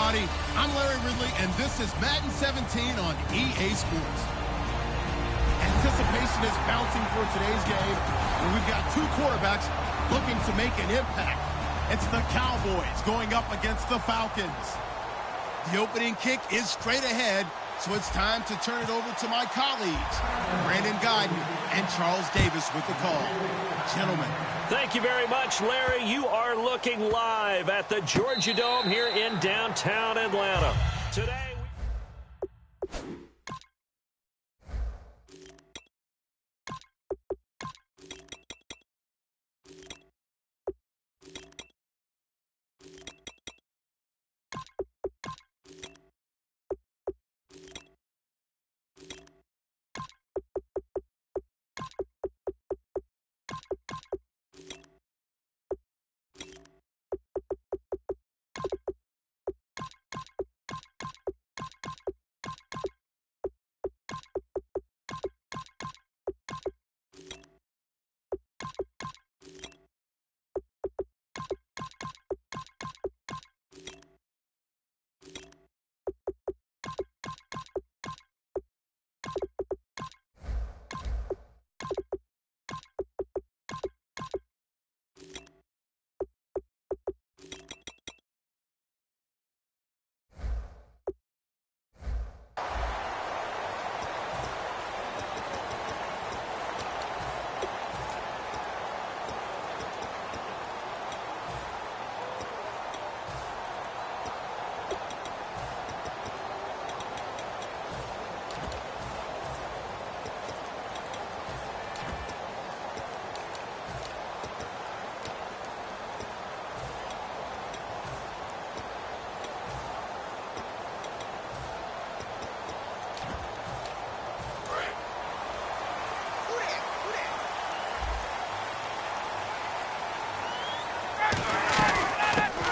everybody. I'm Larry Ridley, and this is Madden 17 on EA Sports. Anticipation is bouncing for today's game, and we've got two quarterbacks looking to make an impact. It's the Cowboys going up against the Falcons. The opening kick is straight ahead, so it's time to turn it over to my colleagues, Brandon Guyton and Charles Davis with the call. Gentlemen. Thank you very much, Larry. You are looking live at the Georgia Dome here in downtown Atlanta. Today,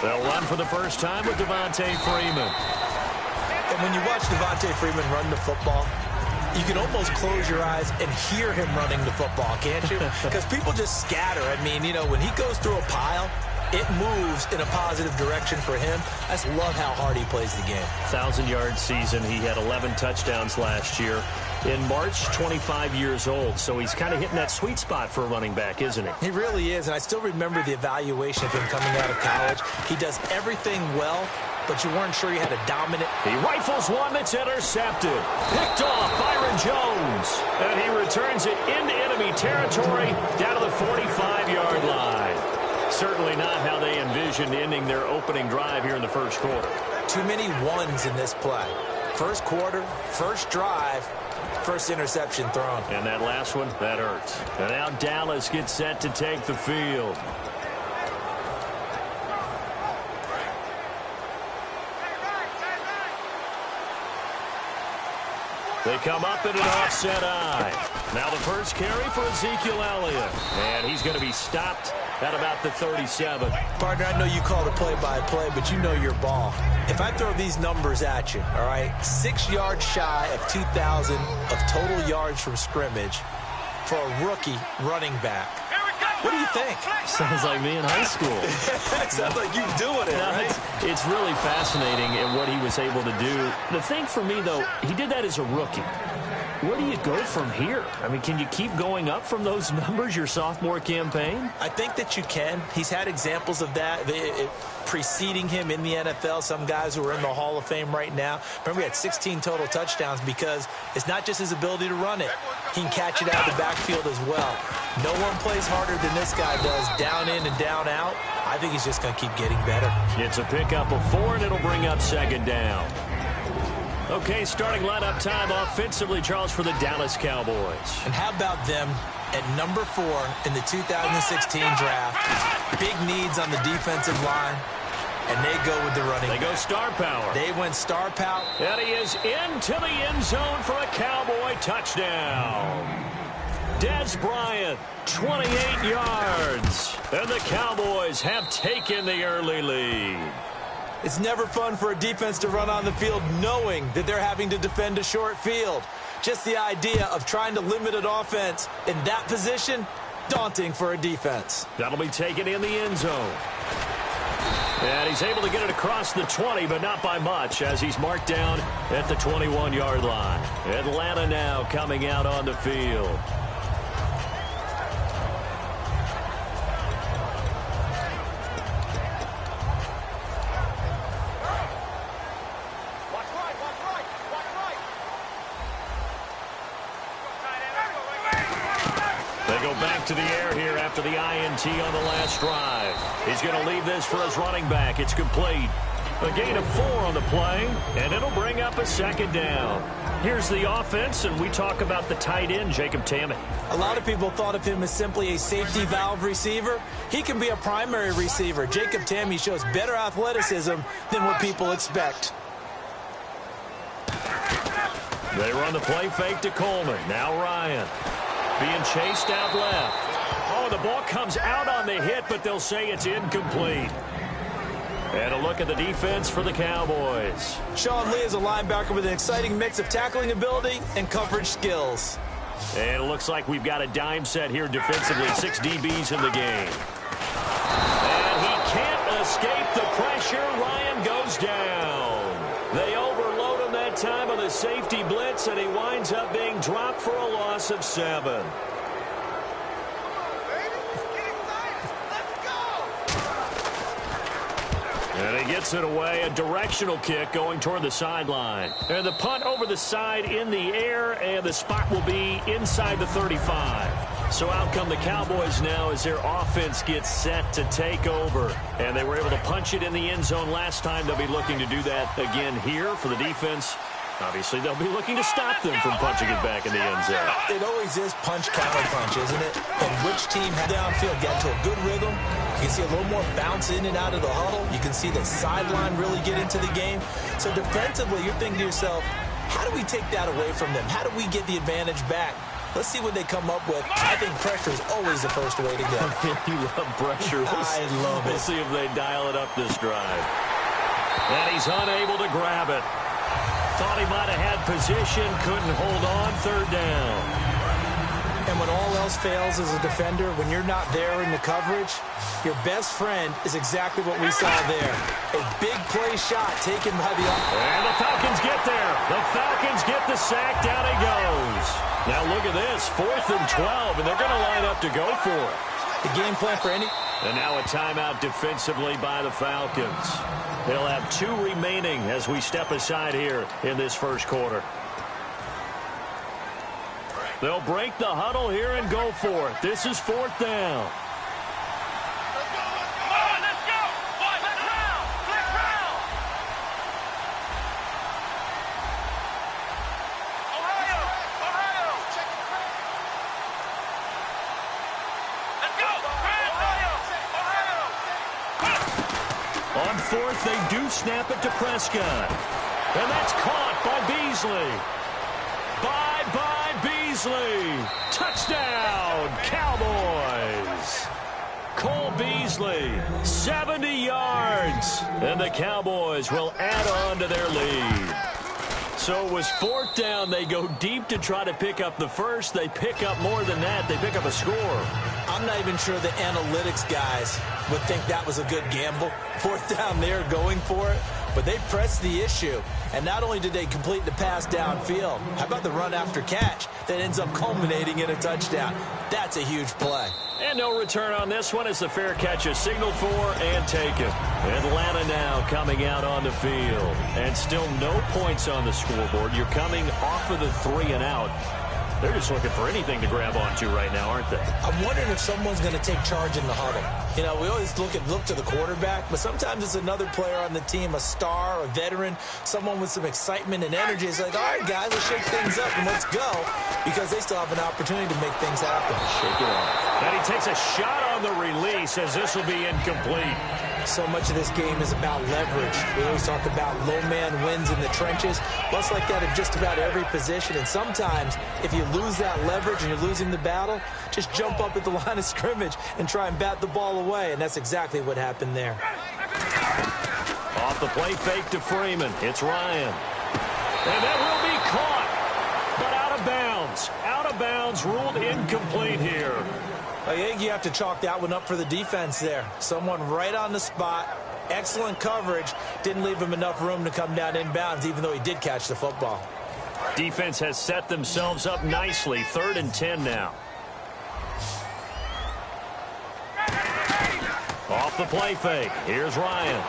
they'll run for the first time with Devontae Freeman. And when you watch Devontae Freeman run the football, you can almost close your eyes and hear him running the football, can't you? Because people just scatter. I mean, you know, when he goes through a pile, it moves in a positive direction for him. I just love how hard he plays the game. 1,000-yard season. He had 11 touchdowns last year. In March, 25 years old. So he's kind of hitting that sweet spot for a running back, isn't he? He really is, and I still remember the evaluation of him coming out of college. He does everything well, but you weren't sure he had a dominant. He rifles one that's intercepted. Picked off Byron Jones. And he returns it into enemy territory down to the 45-yard line. Certainly not how they envisioned ending their opening drive here in the first quarter. Too many ones in this play. First quarter, first drive, first interception thrown. And that last one, that hurts. And now Dallas gets set to take the field. They come up in an offset eye. Now the first carry for Ezekiel Elliott. And he's going to be stopped at about the 37. Partner, I know you called a play-by-play, but you know your ball. If I throw these numbers at you, all right, 6 yards shy of 2,000 of total yards from scrimmage for a rookie running back. What do you think? Sounds like me in high school. Sounds like you doing it, right? It's really fascinating in what he was able to do. The thing for me, though, he did that as a rookie. Where do you go from here? I mean, can you keep going up from those numbers your sophomore campaign? I think that you can. He's had examples of that preceding him in the NFL. Some guys who are in the Hall of Fame right now. Remember, he had 16 total touchdowns because it's not just his ability to run it. He can catch it out of the backfield as well. No one plays harder than this guy does, down in and down out. I think he's just going to keep getting better. It's a pickup of 4, and it'll bring up second down. Okay, starting lineup time offensively, Charles, for the Dallas Cowboys. And how about them at number 4 in the 2016 draft? Big needs on the defensive line, and they go with the running. They go star power. They went star power. And he is into the end zone for a Cowboy touchdown. Dez Bryant, 28 yards. And the Cowboys have taken the early lead. It's never fun for a defense to run on the field knowing that they're having to defend a short field. Just the idea of trying to limit an offense in that position, daunting for a defense. That'll be taken in the end zone. And he's able to get it across the 20, but not by much, as he's marked down at the 21-yard line. Atlanta now coming out on the field. Back to the air here after the INT on the last drive. He's going to leave this for his running back. It's complete. A gain of 4 on the play, and it'll bring up a second down. Here's the offense, and we talk about the tight end, Jacob Tammett. A lot of people thought of him as simply a safety valve receiver. He can be a primary receiver. Jacob Tammett shows better athleticism than what people expect. They run the play fake to Coleman. Now Ryan. Being chased out left. Oh, the ball comes out on the hit, but they'll say it's incomplete. And a look at the defense for the Cowboys. Sean Lee is a linebacker with an exciting mix of tackling ability and coverage skills. And it looks like we've got a dime set here defensively. 6 DBs in the game. And he can't escape the pressure. Ryan goes down. They overload him that time on the safety blitz, and he winds up being dropped for a loss of 7. And he gets it away, a directional kick going toward the sideline. And the punt over the side in the air, and the spot will be inside the 35. So out come the Cowboys now as their offense gets set to take over. And they were able to punch it in the end zone last time. They'll be looking to do that again here for the defense. Obviously, they'll be looking to stop them from punching it back in the end zone. It always is punch-counter-punch, isn't it? And which team downfield get into a good rhythm. You can see a little more bounce in and out of the huddle. You can see the sideline really get into the game. So defensively, you're thinking to yourself, how do we take that away from them? How do we get the advantage back? Let's see what they come up with. I think pressure is always the first way to go. You love pressure. I love it. We'll see if they dial it up this drive. And he's unable to grab it. Thought he might have had position, couldn't hold on, 3rd down. And when all else fails as a defender, when you're not there in the coverage, your best friend is exactly what we saw there. A big play shot taken by the... And the Falcons get there. The Falcons get the sack. Down he goes. Now look at this. 4th and 12, and they're going to line up to go for it. The game plan for any... And now a timeout defensively by the Falcons. They'll have 2 remaining as we step aside here in this first quarter. They'll break the huddle here and go for it. This is 4th down. On 4th, they do snap it to Prescott. And that's caught by Beasley. By Beasley. Touchdown, Cowboys. Cole Beasley, 70 yards. And the Cowboys will add on to their lead. So it was 4th down. They go deep to try to pick up the first. They pick up more than that. They pick up a score. I'm not even sure the analytics guys would think that was a good gamble. 4th down there going for it. But they pressed the issue. And not only did they complete the pass downfield, how about the run after catch that ends up culminating in a touchdown? That's a huge play. And no return on this one as the fair catch is signaled for and taken. Atlanta now coming out on the field. And still no points on the scoreboard. You're coming off of the 3 and out. They're just looking for anything to grab onto right now, aren't they? I'm wondering if someone's going to take charge in the huddle. You know, we always look to the quarterback, but sometimes it's another player on the team, a star, a veteran, someone with some excitement and energy. It's like, all right, guys, let's shake things up and let's go, because they still have an opportunity to make things happen. Shake it off. And he takes a shot on the release as this will be incomplete. So much of this game is about leverage. We always talk about low man wins in the trenches. Well, it's like that in just about every position. And sometimes, if you lose that leverage and you're losing the battle, just jump up at the line of scrimmage and try and bat the ball away. And that's exactly what happened there. Off the play fake to Freeman. It's Ryan. And that will be caught. But out of bounds. Out of bounds, ruled incomplete here. I think you have to chalk that one up for the defense there. Someone right on the spot, Excellent coverage. Didn't leave him enough room to come down inbounds, even though he did catch the football. Defense has set themselves up nicely. 3rd and 10 now. Off the play fake. Here's Ryan.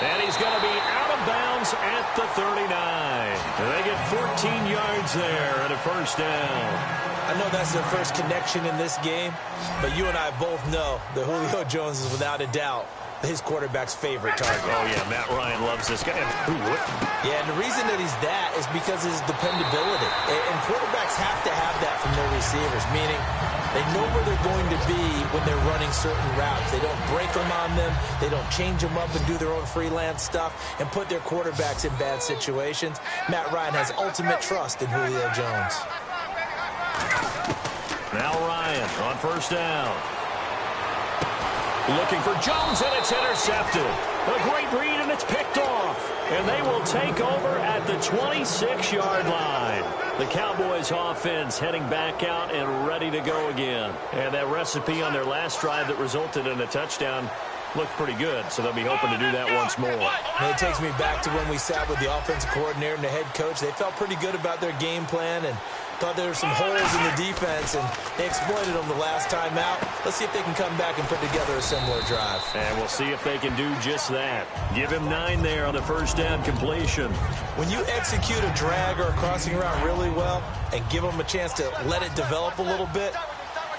And he's going to be out of bounds at the 39. They get 14 yards there and a first down. I know that's their first connection in this game, but you and I both know that Julio Jones is without a doubt his quarterback's favorite target. Oh, yeah, Matt Ryan loves this guy. Who wouldn't? Yeah, and the reason that he's that is because of his dependability. And quarterbacks have to have that from their receivers, meaning they know where they're going to be when they're running certain routes. They don't break them on them. They don't change them up and do their own freelance stuff and put their quarterbacks in bad situations. Matt Ryan has ultimate trust in Julio Jones. Now Ryan on first down. Looking for Jones, and it's intercepted. A great read, and it's picked off. And they will take over at the 26-yard line. The Cowboys offense heading back out and ready to go again. And that recipe on their last drive that resulted in a touchdown looked pretty good, so they'll be hoping to do that once more. And it takes me back to when we sat with the offensive coordinator and the head coach. They felt pretty good about their game plan and thought there were some holes in the defense, and they exploited them the last time out. Let's see if they can come back and put together a similar drive. And we'll see if they can do just that. Give him 9 there on the first down completion. When you execute a drag or a crossing route really well and give them a chance to let it develop a little bit,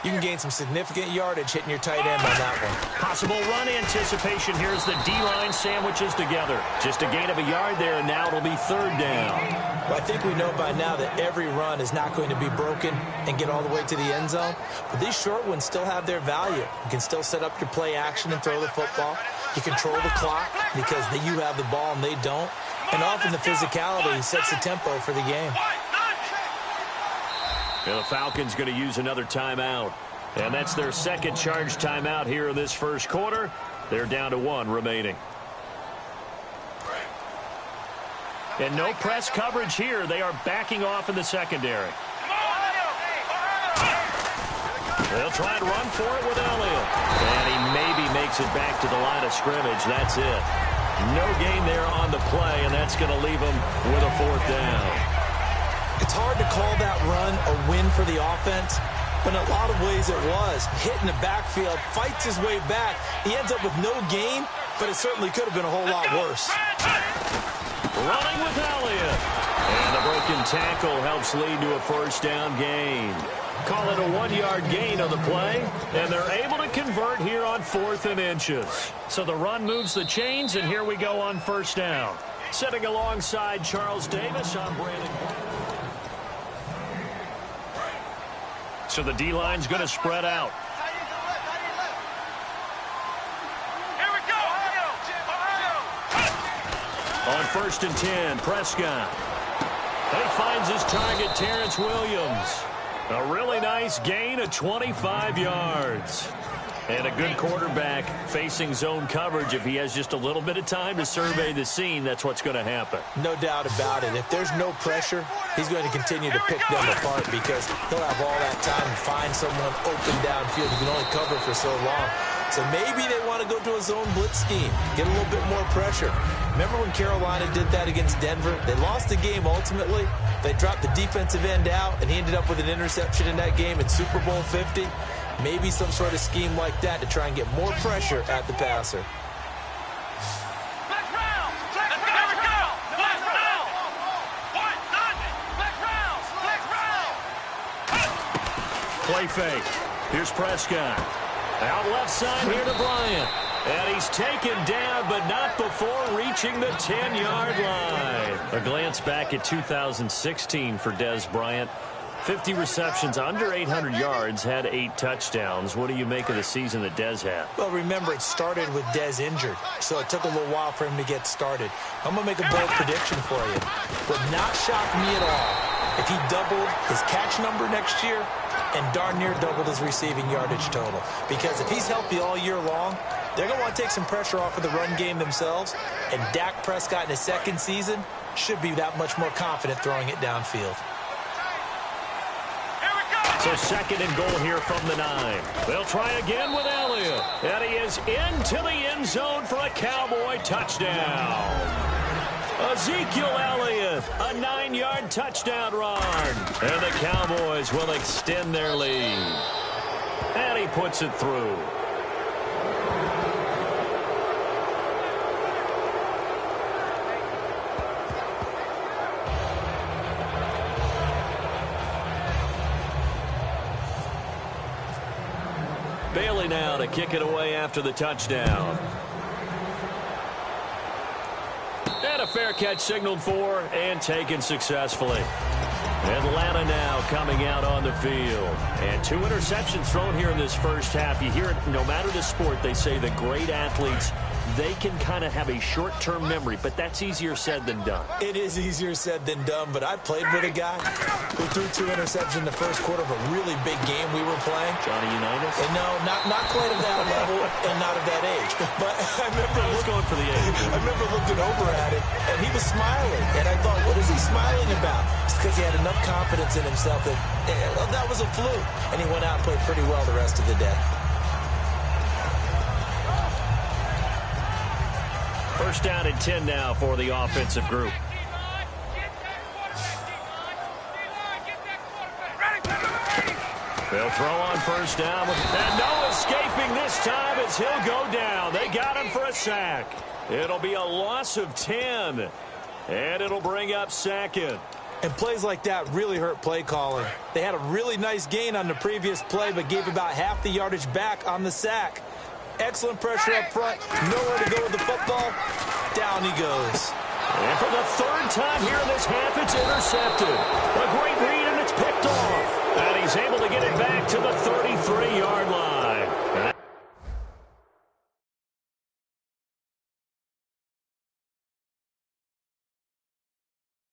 you can gain some significant yardage hitting your tight end on that one. Possible run anticipation. Here's the D-line sandwiches together. Just a gain of a yard there, and now it'll be 3rd down. Well, I think we know by now that every run is not going to be broken and get all the way to the end zone. But these short ones still have their value. You can still set up your play action and throw the football. You control the clock because you have the ball and they don't. And often the physicality sets the tempo for the game. And the Falcons going to use another timeout. And that's their second charge timeout here in this first quarter. They're down to 1 remaining. And no press coverage here. They are backing off in the secondary. They'll try and run for it with Elliott. And he maybe makes it back to the line of scrimmage. That's it. No gain there on the play, and that's going to leave them with a 4th down. It's hard to call that run a win for the offense, but in a lot of ways it was. Hitting the backfield, fights his way back. He ends up with no gain, but it certainly could have been a whole lot worse. Running with Elliott. And the broken tackle helps lead to a first down gain. Call it a 1-yard gain on the play, and they're able to convert here on 4th and inches. So the run moves the chains, and here we go on first down. Sitting alongside Charles Davis, I'm Brandon. So the D-line's going to spread out. Here we go. On 1st and 10, Prescott. He finds his target, Terrence Williams. A really nice gain of 25 yards. And a good quarterback facing zone coverage. If he has just a little bit of time to survey the scene, that's what's going to happen. No doubt about it. If there's no pressure, he's going to continue to pick them apart because he'll have all that time to find someone open downfield. He can only cover for so long. So maybe they want to go to a zone blitz scheme, get a little bit more pressure. Remember when Carolina did that against Denver? They lost the game ultimately. They dropped the defensive end out, and he ended up with an interception in that game in Super Bowl 50. Maybe some sort of scheme like that to try and get more pressure at the passer. Play fake. Here's Prescott. Out left side here to Bryant. And he's taken down, but not before reaching the 10-yard line. A glance back at 2016 for Dez Bryant. 50 receptions, under 800 yards, had 8 touchdowns. What do you make of the season that Dez had? Well, remember, it started with Dez injured, so it took a little while for him to get started. I'm going to make a bold prediction for you. Would not shock me at all if he doubled his catch number next year and darn near doubled his receiving yardage total. Because if he's healthy all year long, they're going to want to take some pressure off of the run game themselves, and Dak Prescott in his second season should be that much more confident throwing it downfield. So second and goal here from the 9. They'll try again with Elliott. And he is into the end zone for a Cowboy touchdown. Ezekiel Elliott, a 9-yard touchdown run. And the Cowboys will extend their lead. And he puts it through. Bailey now to kick it away after the touchdown. And a fair catch signaled for and taken successfully. Atlanta now coming out on the field. And 2 interceptions thrown here in this first half. You hear it, no matter the sport, they say the great athletes, they can kind of have a short-term memory, but that's easier said than done. It is easier said than done, but I played with a guy who threw 2 interceptions in the first quarter of a really big game we were playing. Johnny Unitas? And no, not quite of that level and not of that age. But I was going for the age. I remember looking over at him, and he was smiling. And I thought, what is he smiling about? It's because he had enough confidence in himself that that was a fluke. And he went out and played pretty well the rest of the day. First down and 10 now for the offensive group. They'll throw on first down. And no escaping this time as he'll go down. They got him for a sack. It'll be a loss of 10. And it'll bring up second. And plays like that really hurt play calling. They had a really nice gain on the previous play, but gave about half the yardage back on the sack. Excellent pressure up front. Nowhere to go with the football. Down he goes. And for the 3rd time here in this half, it's intercepted. A great read, and it's picked off. And he's able to get it back to the 33-yard line.